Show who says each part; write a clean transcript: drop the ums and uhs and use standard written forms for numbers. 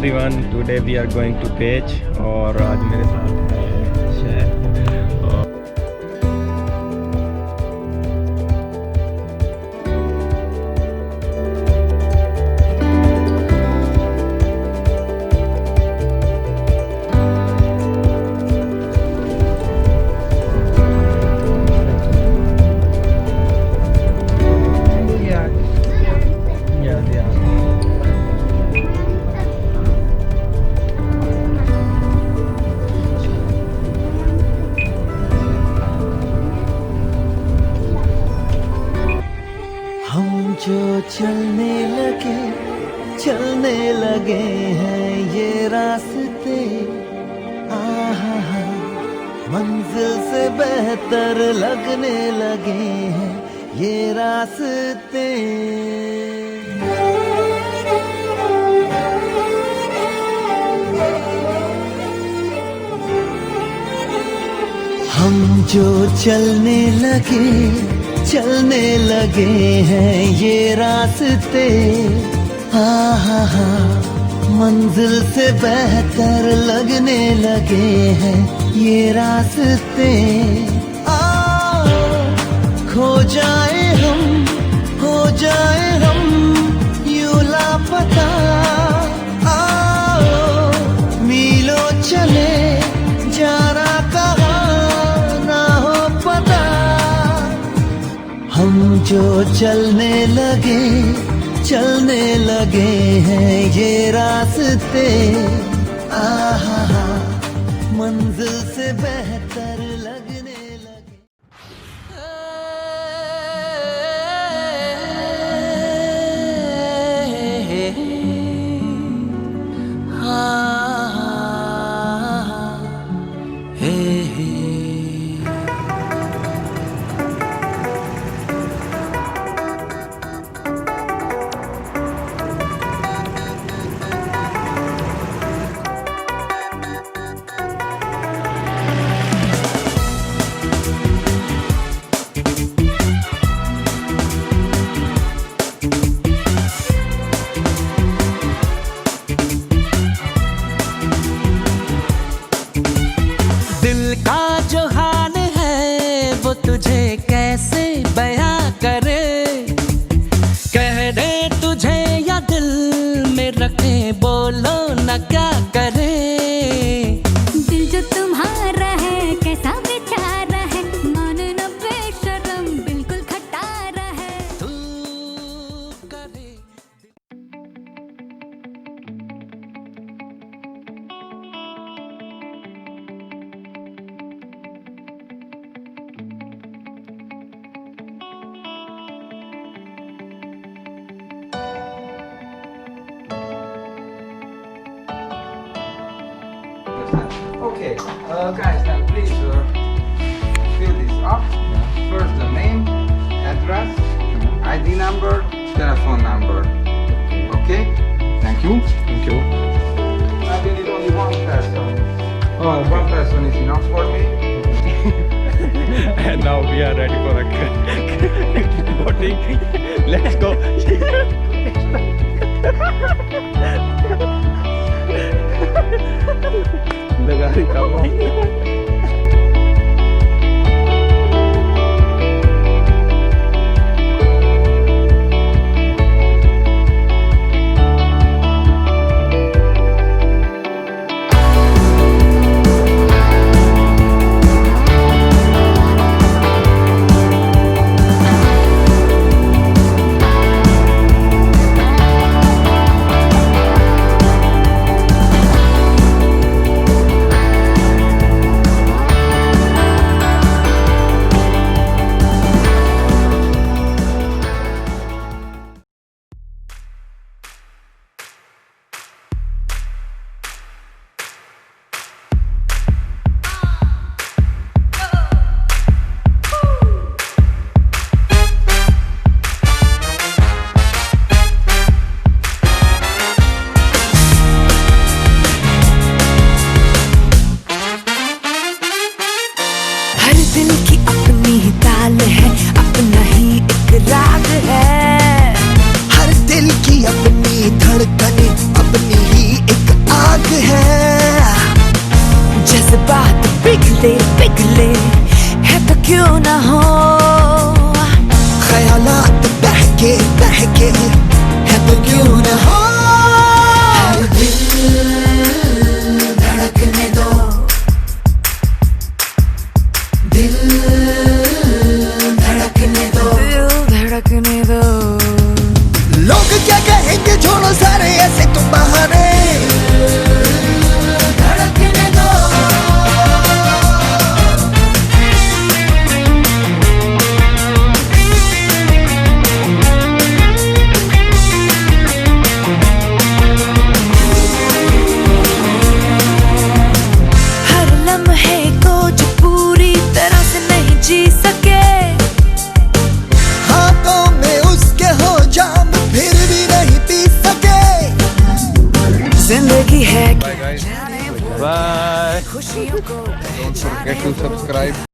Speaker 1: everyone, today we are going to beach और आज मेरे साथ है शेर।
Speaker 2: जो चलने लगे हैं ये रास्ते, आहा मंजिल से बेहतर लगने लगे हैं ये रास्ते। हम जो चलने लगे हैं ये रास्ते, आहा मंजिल से बेहतर लगने लगे हैं ये रास्ते। खो जाए हम यूं लापता, मीलों चले जाना कहाँ ना हो पता। हम जो चलने लगे हैं ये रास्ते, आहा मंजिल से बेहतर लगने लगे।
Speaker 3: तुझे कैसे बयां करे, कह दे तुझे या दिल में रखे, बोलो न क्या करे।
Speaker 4: दिल जो तुम्हारा है कैसा बेचारा है, मन न बेशरम बिल्कुल खटारा है।
Speaker 3: तू करे
Speaker 5: Okay, guys, then please fill this up. First the name, address, ID number, telephone number. Okay? Thank you.
Speaker 1: Thank you.
Speaker 5: I will need only one person.
Speaker 1: Oh,
Speaker 5: One person is enough for me.
Speaker 1: And now we are ready for a boating. Let's go. लगा रही काम।
Speaker 6: जज्बात पिघले पिघले है तो क्यों ना हो,
Speaker 2: ख्यालात बहके बहके है तो क्यों न हो। दिल धड़कने दो, दिल धड़कने दो,
Speaker 6: दिल धड़कने दो।
Speaker 2: लोग क्या कहेंगे छोड़ो सारे ऐसे तुम बहाने, धड़कने दो।
Speaker 6: हर लम्हे को जो पूरी तरह से नहीं जी सके,
Speaker 2: हाथों में उसके हो जाम फिर भी नहीं पी सके।
Speaker 6: जिंदगी है
Speaker 5: Bye guys.
Speaker 1: Bye.
Speaker 6: खुशियों को
Speaker 5: Don't forget to subscribe.